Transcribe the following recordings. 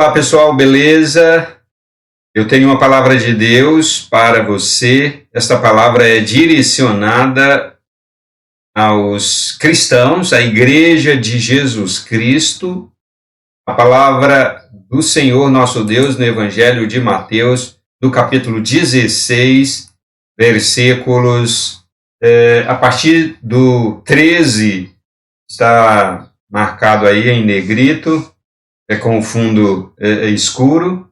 Olá pessoal, beleza? Eu tenho uma palavra de Deus para você. Esta palavra é direcionada aos cristãos, à Igreja de Jesus Cristo. A palavra do Senhor nosso Deus no Evangelho de Mateus, no capítulo 16, versículos a partir do 13, está marcado aí em negrito, com o fundo escuro.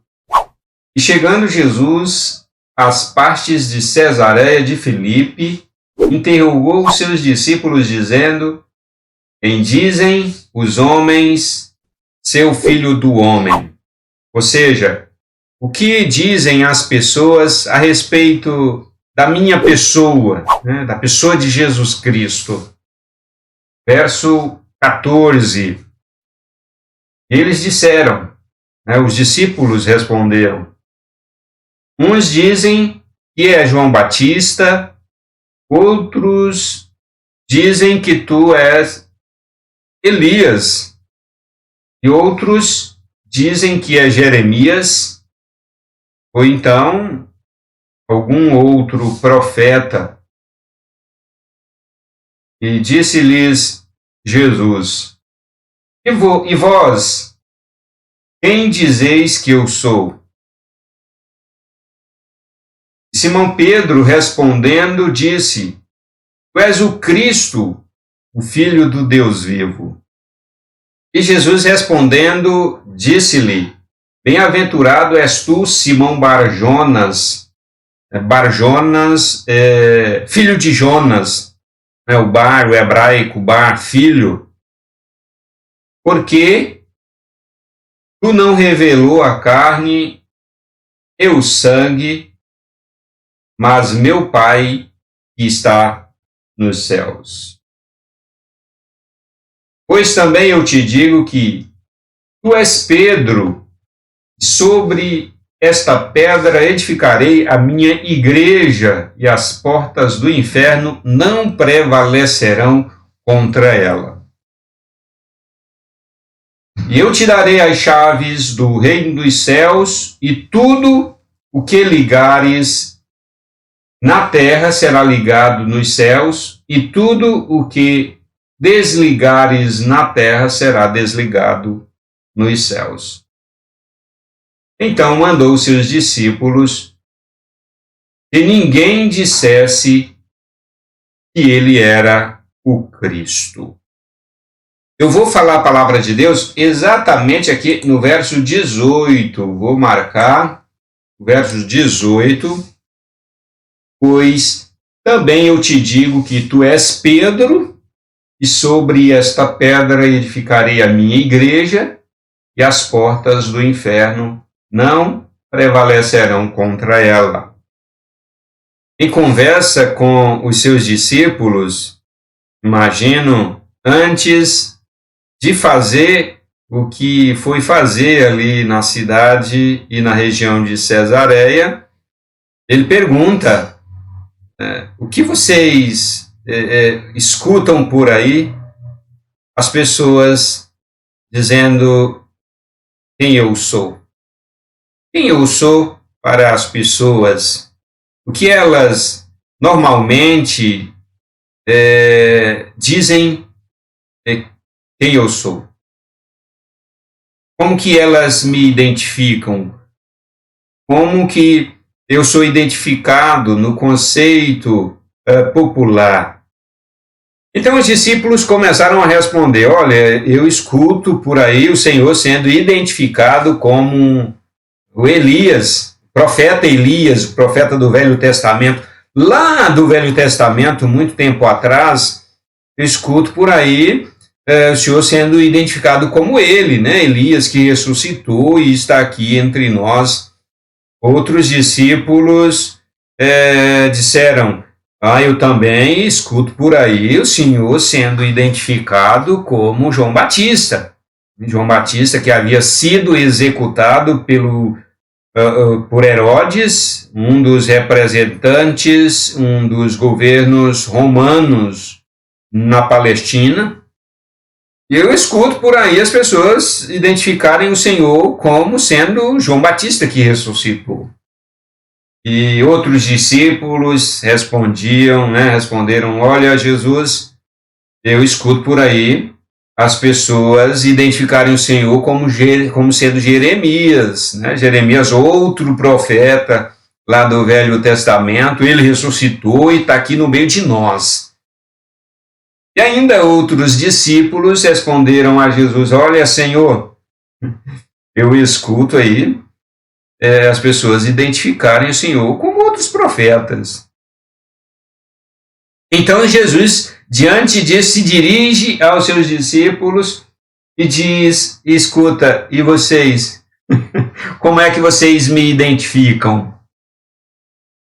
E chegando Jesus às partes de Cesareia de Filipe, interrogou os seus discípulos, dizendo: Quem dizem os homens ser o Filho do Homem? Ou seja, o que dizem as pessoas a respeito da minha pessoa, né, da pessoa de Jesus Cristo? Verso 14. Eles disseram, os discípulos responderam: uns dizem que é João Batista, outros dizem que tu és Elias, e outros dizem que é Jeremias, ou então algum outro profeta. E disse-lhes Jesus: E vós, quem dizeis que eu sou? Simão Pedro, respondendo, disse: Tu és o Cristo, o Filho do Deus vivo. E Jesus, respondendo, disse-lhe: Bem-aventurado és tu, Simão Barjonas. Barjonas, filho de Jonas. O bar, o hebraico, bar, filho. Porque tu não revelou a carne e o sangue, mas meu Pai que está nos céus. Pois também eu te digo que tu és Pedro, e sobre esta pedra edificarei a minha igreja, e as portas do inferno não prevalecerão contra ela. E eu te darei as chaves do reino dos céus, e tudo o que ligares na terra será ligado nos céus, e tudo o que desligares na terra será desligado nos céus. Então mandou seus discípulos que ninguém dissesse que ele era o Cristo. Eu vou falar a palavra de Deus exatamente aqui no verso 18. Vou marcar o verso 18. Pois também eu te digo que tu és Pedro, e sobre esta pedra edificarei a minha igreja, e as portas do inferno não prevalecerão contra ela. Em conversa com os seus discípulos, imagino, antes de fazer o que foi fazer ali na cidade e na região de Cesareia, ele pergunta: o que vocês escutam por aí, as pessoas dizendo quem eu sou? Quem eu sou para as pessoas? O que elas normalmente dizem quem eu sou? Como que elas me identificam? Como que eu sou identificado no conceito popular? Então os discípulos começaram a responder: olha, eu escuto por aí o Senhor sendo identificado como o Elias, o profeta do Velho Testamento. Lá do Velho Testamento, muito tempo atrás, eu escuto por aí o Senhor sendo identificado como ele, né? Elias, que ressuscitou e está aqui entre nós. Outros discípulos disseram: eu também escuto por aí o Senhor sendo identificado como João Batista. João Batista, que havia sido executado por Herodes, um dos representantes, um dos governos romanos na Palestina. E eu escuto por aí as pessoas identificarem o Senhor como sendo João Batista que ressuscitou. E outros discípulos responderam, olha, Jesus, eu escuto por aí as pessoas identificarem o Senhor como sendo Jeremias, né? Jeremias, outro profeta lá do Velho Testamento, ele ressuscitou e está aqui no meio de nós. E ainda outros discípulos responderam a Jesus, olha, Senhor, eu escuto aí as pessoas identificarem o Senhor como outros profetas. Então Jesus, diante disso, se dirige aos seus discípulos e diz, escuta, e vocês? Como é que vocês me identificam?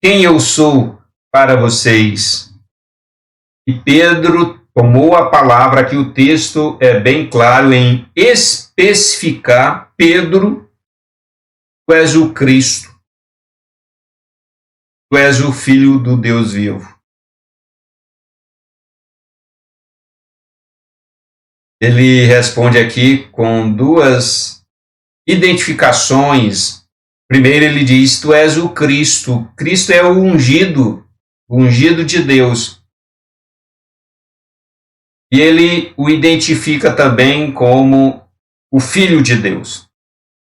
Quem eu sou para vocês? E Pedro tomou a palavra, que o texto é bem claro em especificar, Pedro, tu és o Cristo, tu és o Filho do Deus vivo. Ele responde aqui com duas identificações. Primeiro ele diz, tu és o Cristo. Cristo é o ungido de Deus. E ele o identifica também como o Filho de Deus.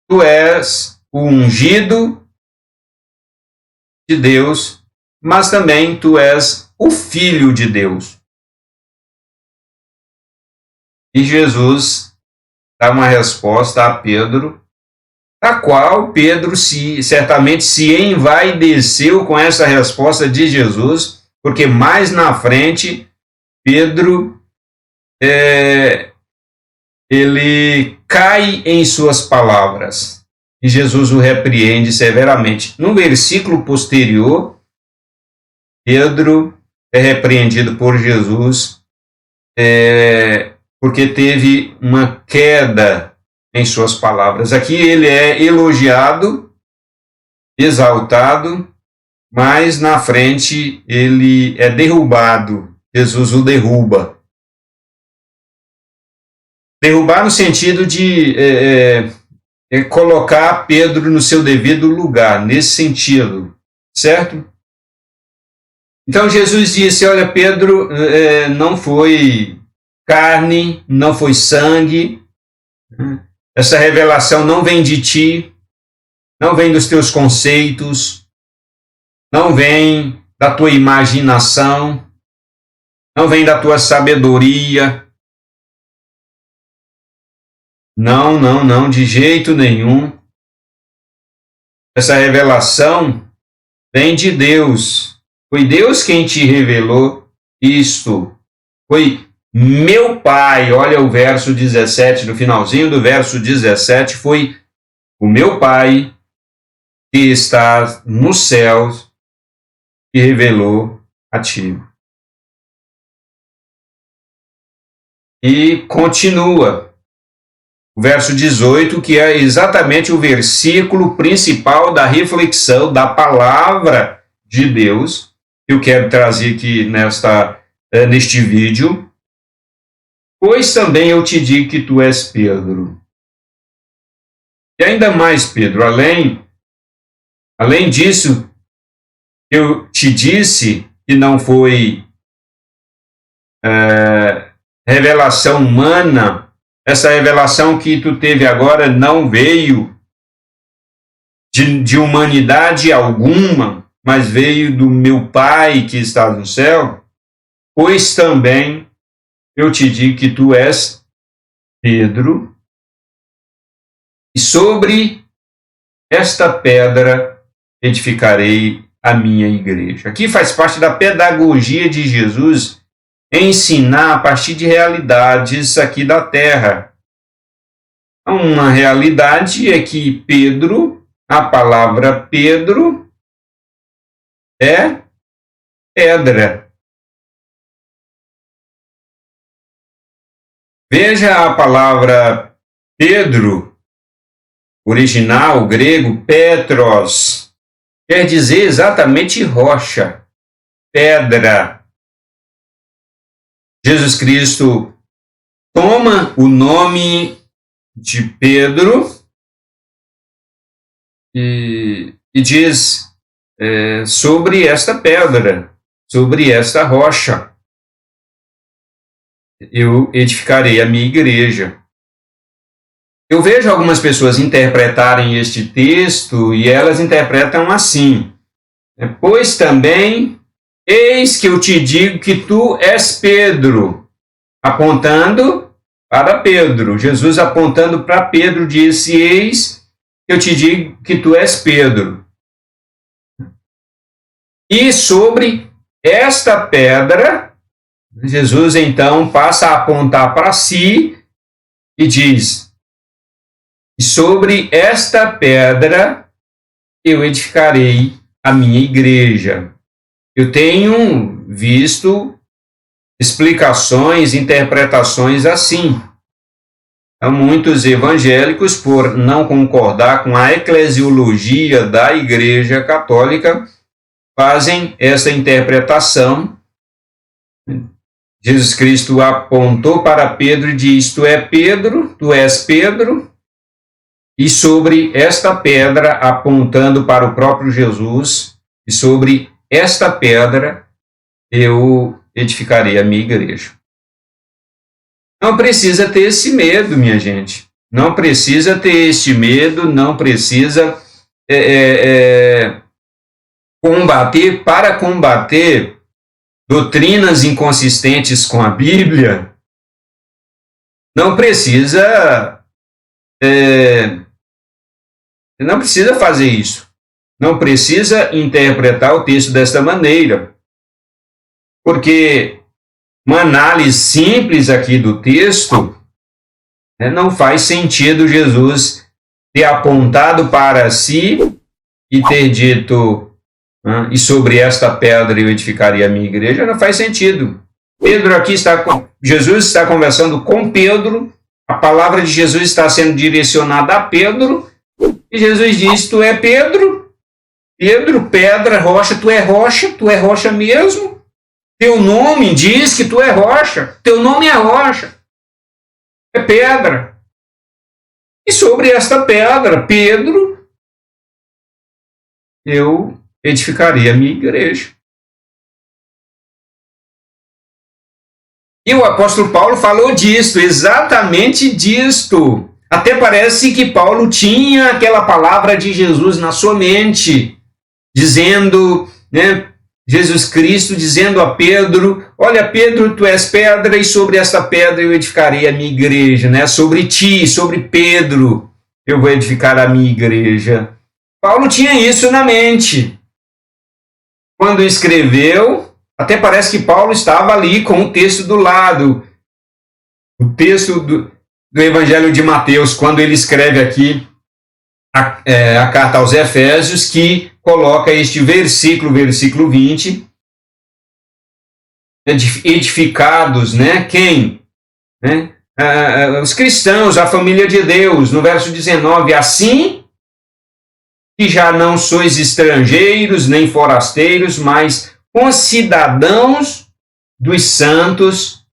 Tu és o ungido de Deus, mas também tu és o Filho de Deus. E Jesus dá uma resposta a Pedro, a qual Pedro certamente se envaideceu com essa resposta de Jesus, porque mais na frente Pedro ele cai em suas palavras e Jesus o repreende severamente. No versículo posterior, Pedro é repreendido por Jesus porque teve uma queda em suas palavras. Aqui ele é elogiado, exaltado, mas na frente ele é derrubado. Jesus o derruba. Derrubar no sentido de colocar Pedro no seu devido lugar, nesse sentido, certo? Então Jesus disse, olha, Pedro, não foi carne, não foi sangue, essa revelação não vem de ti, não vem dos teus conceitos, não vem da tua imaginação, não vem da tua sabedoria. Não, de jeito nenhum. Essa revelação vem de Deus. Foi Deus quem te revelou isto. Foi meu Pai. Olha o verso 17, no finalzinho do verso 17, foi o meu Pai que está nos céus que revelou a ti. E continua. O verso 18, que é exatamente o versículo principal da reflexão da palavra de Deus, que eu quero trazer aqui neste vídeo. Pois também eu te digo que tu és Pedro. E ainda mais, Pedro, além disso, eu te disse que não foi revelação humana. Essa revelação que tu teve agora não veio de humanidade alguma, mas veio do meu Pai que está no céu. Pois também eu te digo que tu és Pedro, e sobre esta pedra edificarei a minha igreja. Aqui faz parte da pedagogia de Jesus, ensinar a partir de realidades aqui da terra. Uma realidade é que Pedro, a palavra Pedro, é pedra. Veja a palavra Pedro, original grego, Petros, quer dizer exatamente rocha, pedra. Jesus Cristo toma o nome de Pedro e diz sobre esta pedra, sobre esta rocha, eu edificarei a minha igreja. Eu vejo algumas pessoas interpretarem este texto e elas interpretam assim: pois também, eis que eu te digo que tu és Pedro, apontando para Pedro. Jesus apontando para Pedro disse: eis que eu te digo que tu és Pedro. E sobre esta pedra, Jesus então passa a apontar para si e diz: e sobre esta pedra eu edificarei a minha igreja. Eu tenho visto explicações, interpretações assim. Então, muitos evangélicos, por não concordar com a eclesiologia da Igreja Católica, fazem essa interpretação. Jesus Cristo apontou para Pedro e diz: tu és Pedro, e sobre esta pedra, apontando para o próprio Jesus, e sobre esta pedra eu edificarei a minha igreja. Não precisa ter esse medo, minha gente. Não precisa ter este medo, não precisa combater doutrinas inconsistentes com a Bíblia. Não precisa fazer isso. Não precisa interpretar o texto desta maneira. Porque uma análise simples aqui do texto, não faz sentido Jesus ter apontado para si e ter dito: e sobre esta pedra eu edificaria a minha igreja. Não faz sentido. Jesus está conversando com Pedro, a palavra de Jesus está sendo direcionada a Pedro, e Jesus diz: tu é Pedro, pedra, rocha, tu é rocha mesmo. Teu nome diz que tu é rocha. Teu nome é rocha. É pedra. E sobre esta pedra, Pedro, eu edificarei a minha igreja. E o apóstolo Paulo falou disto, exatamente disto. Até parece que Paulo tinha aquela palavra de Jesus na sua mente, dizendo, Jesus Cristo dizendo a Pedro: olha, Pedro, tu és pedra, e sobre esta pedra eu edificarei a minha igreja, sobre ti, sobre Pedro, eu vou edificar a minha igreja. Paulo tinha isso na mente. Quando escreveu, até parece que Paulo estava ali com o texto do lado, o texto do Evangelho de Mateus, quando ele escreve aqui a carta aos Efésios, que coloca este versículo 20, edificados, quem? Os cristãos, a família de Deus, no verso 19, assim que já não sois estrangeiros nem forasteiros, mas concidadãos dos santos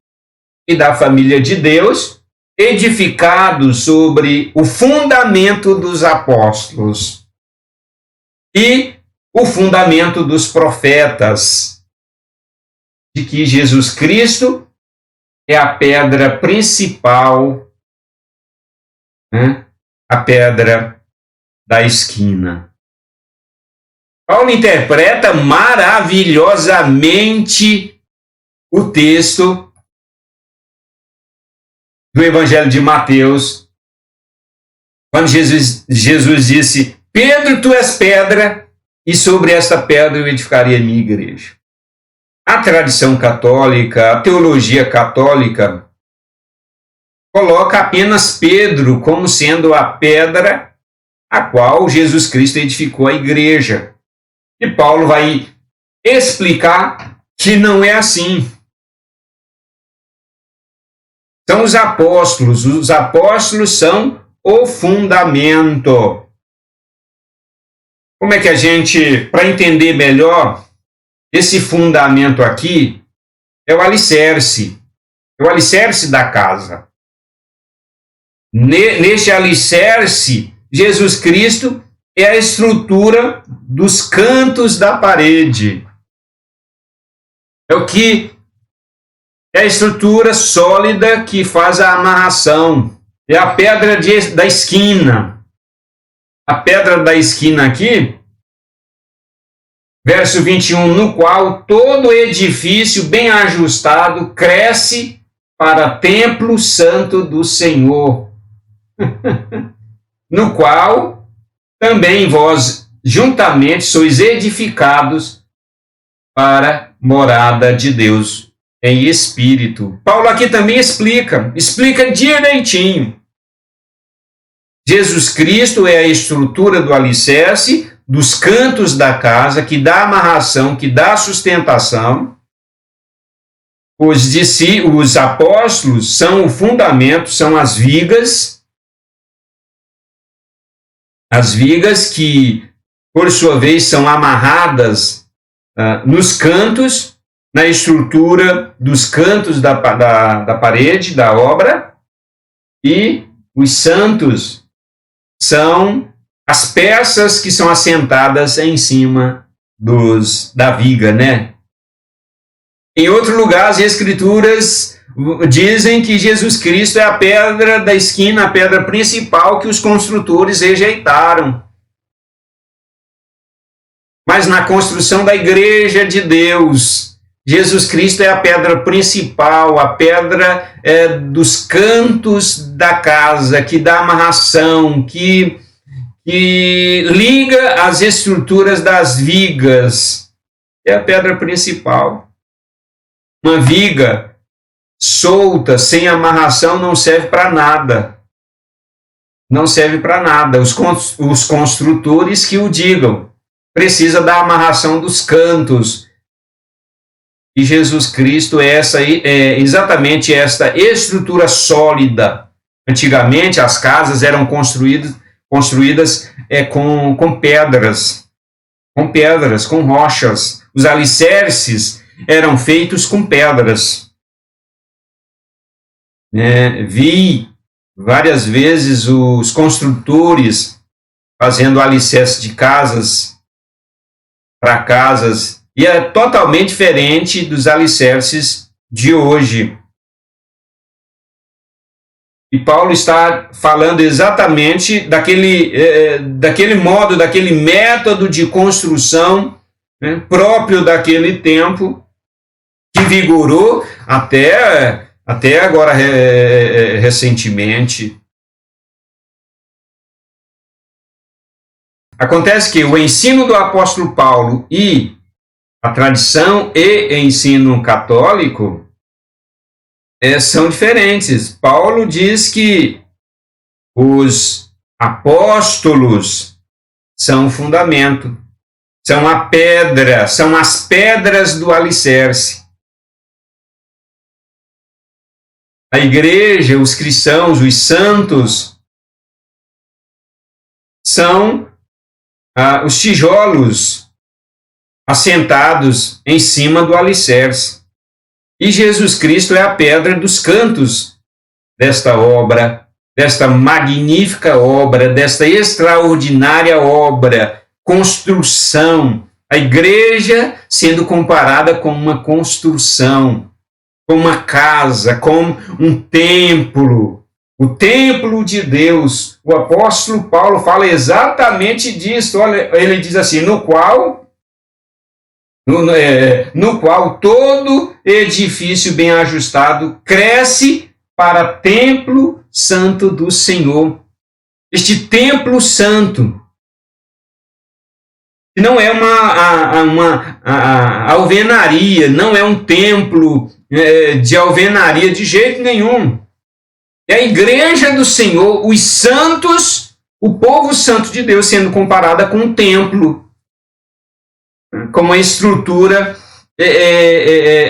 e da família de Deus, edificados sobre o fundamento dos apóstolos e o fundamento dos profetas, de que Jesus Cristo é a pedra principal, a pedra da esquina. Paulo interpreta maravilhosamente o texto do Evangelho de Mateus, quando Jesus disse: Pedro, tu és pedra, e sobre esta pedra eu edificarei a minha igreja. A tradição católica, a teologia católica, coloca apenas Pedro como sendo a pedra a qual Jesus Cristo edificou a igreja. E Paulo vai explicar que não é assim. São os apóstolos são o fundamento. Como é que a gente, para entender melhor, esse fundamento aqui é o alicerce da casa. neste alicerce, Jesus Cristo é a estrutura dos cantos da parede. É o que é a estrutura sólida que faz a amarração. É a pedra da esquina. A pedra da esquina aqui, verso 21, no qual todo edifício bem ajustado cresce para templo santo do Senhor, no qual também vós juntamente sois edificados para morada de Deus em espírito. Paulo aqui também explica direitinho. Jesus Cristo é a estrutura do alicerce, dos cantos da casa, que dá amarração, que dá sustentação. Os apóstolos são o fundamento, são as vigas que, por sua vez, são amarradas nos cantos, na estrutura dos cantos da parede, da obra, e os santos são as peças que são assentadas em cima da viga, né? Em outro lugar, as Escrituras dizem que Jesus Cristo é a pedra da esquina, a pedra principal que os construtores rejeitaram. Mas na construção da igreja de Deus, Jesus Cristo é a pedra principal, a pedra dos cantos da casa, que dá amarração, que liga as estruturas das vigas. É a pedra principal. Uma viga solta, sem amarração, não serve para nada. Não serve para nada. Os construtores que o digam. Precisa da amarração dos cantos. E Jesus Cristo é exatamente esta estrutura sólida. Antigamente as casas eram construídas com pedras, com rochas. Os alicerces eram feitos com pedras. Vi várias vezes os construtores fazendo alicerce de casas para casas, e é totalmente diferente dos alicerces de hoje. E Paulo está falando exatamente daquele modo, daquele método de construção, né, próprio daquele tempo, que vigorou até agora recentemente. Acontece que o ensino do apóstolo Paulo e a tradição e ensino católico são diferentes. Paulo diz que os apóstolos são o fundamento, são a pedra, são as pedras do alicerce. A igreja, os cristãos, os santos, são os tijolos assentados em cima do alicerce. E Jesus Cristo é a pedra dos cantos desta obra, desta magnífica obra, desta extraordinária obra, construção. A igreja sendo comparada com uma construção, com uma casa, com um templo, o templo de Deus. O apóstolo Paulo fala exatamente disso. Olha, ele diz assim, no qual todo edifício bem ajustado cresce para templo santo do Senhor. Este templo santo não é uma alvenaria, não é um templo de alvenaria de jeito nenhum. É a igreja do Senhor, os santos, o povo santo de Deus sendo comparada com um templo, com uma estrutura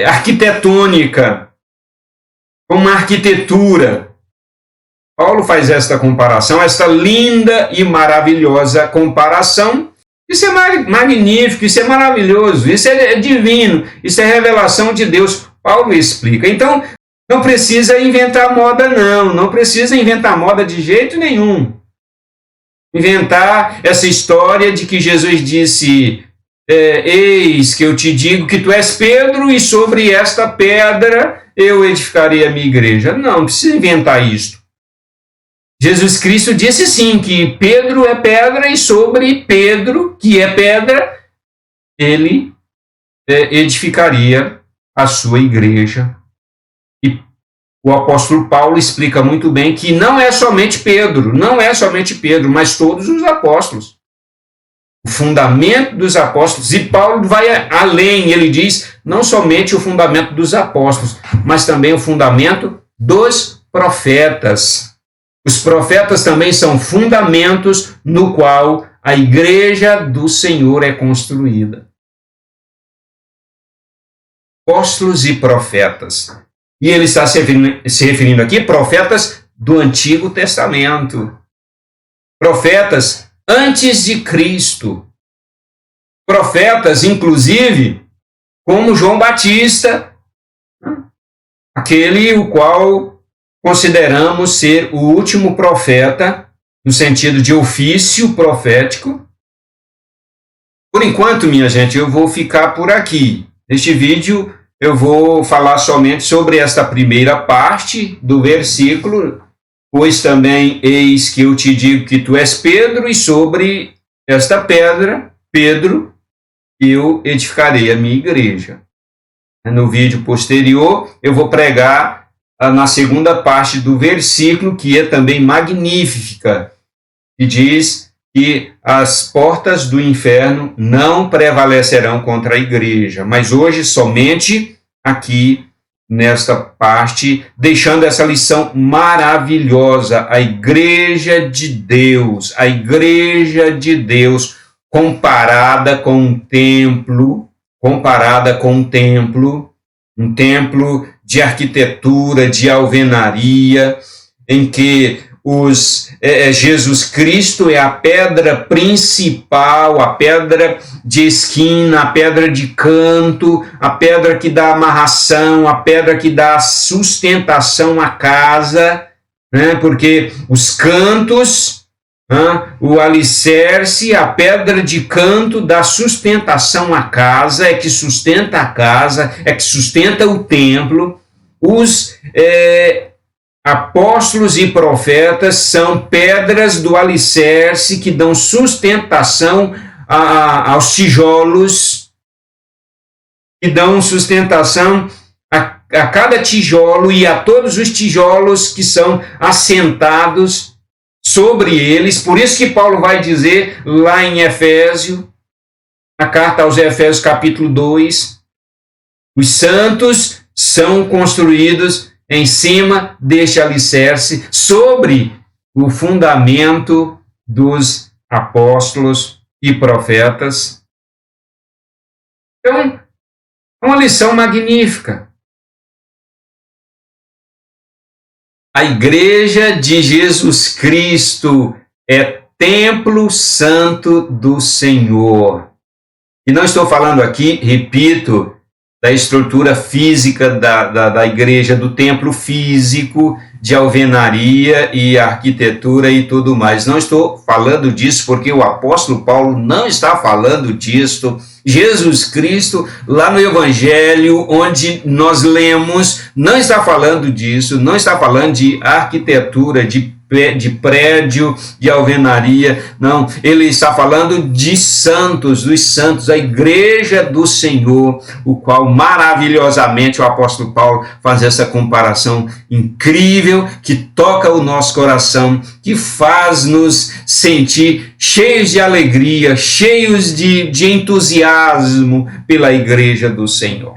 arquitetônica, com uma arquitetura. Paulo faz esta comparação, esta linda e maravilhosa comparação. Isso é magnífico, isso é maravilhoso, isso é divino, isso é revelação de Deus. Paulo explica. Então, Não precisa inventar moda, não. Não precisa inventar moda de jeito nenhum. Inventar essa história de que Jesus disse: eis que eu te digo que tu és Pedro e sobre esta pedra eu edificarei a minha igreja. Não precisa inventar isso. Jesus Cristo disse sim que Pedro é pedra e sobre Pedro, que é pedra, ele edificaria a sua igreja. E o apóstolo Paulo explica muito bem que não é somente Pedro, mas todos os apóstolos. O fundamento dos apóstolos, e Paulo vai além, ele diz, não somente o fundamento dos apóstolos, mas também o fundamento dos profetas. Os profetas também são fundamentos no qual a igreja do Senhor é construída. Apóstolos e profetas. E ele está se referindo aqui profetas do Antigo Testamento. Profetas antes de Cristo. Profetas, inclusive, como João Batista, aquele o qual consideramos ser o último profeta, no sentido de ofício profético. Por enquanto, minha gente, eu vou ficar por aqui. Neste vídeo, eu vou falar somente sobre esta primeira parte do versículo, pois também eis que eu te digo que tu és Pedro, e sobre esta pedra, Pedro, eu edificarei a minha igreja. No vídeo posterior, eu vou pregar na segunda parte do versículo, que é também magnífica, que diz que as portas do inferno não prevalecerão contra a igreja. Mas hoje, somente aqui, nesta parte, deixando essa lição maravilhosa, a igreja de Deus, comparada com um templo, um templo de arquitetura, de alvenaria, em que Jesus Cristo é a pedra principal, a pedra de esquina, a pedra de canto, a pedra que dá amarração, a pedra que dá sustentação à casa, né? Porque os cantos, o alicerce, a pedra de canto dá sustentação à casa, é que sustenta a casa, é que sustenta o templo. Os apóstolos e profetas são pedras do alicerce que dão sustentação aos tijolos, que dão sustentação a cada tijolo e a todos os tijolos que são assentados sobre eles. Por isso que Paulo vai dizer lá em Efésios, na carta aos Efésios capítulo 2, os santos são construídos em cima deste alicerce, sobre o fundamento dos apóstolos e profetas. Então, é uma lição magnífica. A igreja de Jesus Cristo é templo santo do Senhor. E não estou falando aqui, repito, da estrutura física da igreja, do templo físico, de alvenaria e arquitetura e tudo mais. Não estou falando disso porque o apóstolo Paulo não está falando disso. Jesus Cristo, lá no Evangelho, onde nós lemos, não está falando disso, não está falando de arquitetura, de prédio, de alvenaria, não, ele está falando de santos, dos santos, a igreja do Senhor, o qual maravilhosamente o apóstolo Paulo faz essa comparação incrível, que toca o nosso coração, que faz-nos sentir cheios de alegria, cheios de entusiasmo pela igreja do Senhor.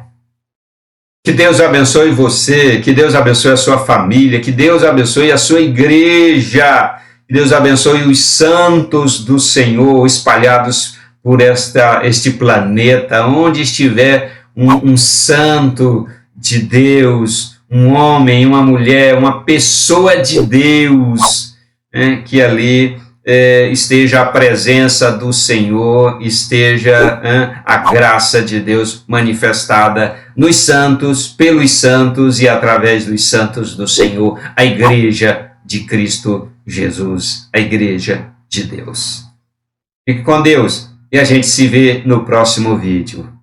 Que Deus abençoe você, que Deus abençoe a sua família, que Deus abençoe a sua igreja, que Deus abençoe os santos do Senhor espalhados por este planeta, onde estiver um santo de Deus, um homem, uma mulher, uma pessoa de Deus, que ali esteja a presença do Senhor, esteja a graça de Deus manifestada nos santos, pelos santos e através dos santos do Senhor, a igreja de Cristo Jesus, a igreja de Deus. Fique com Deus e a gente se vê no próximo vídeo.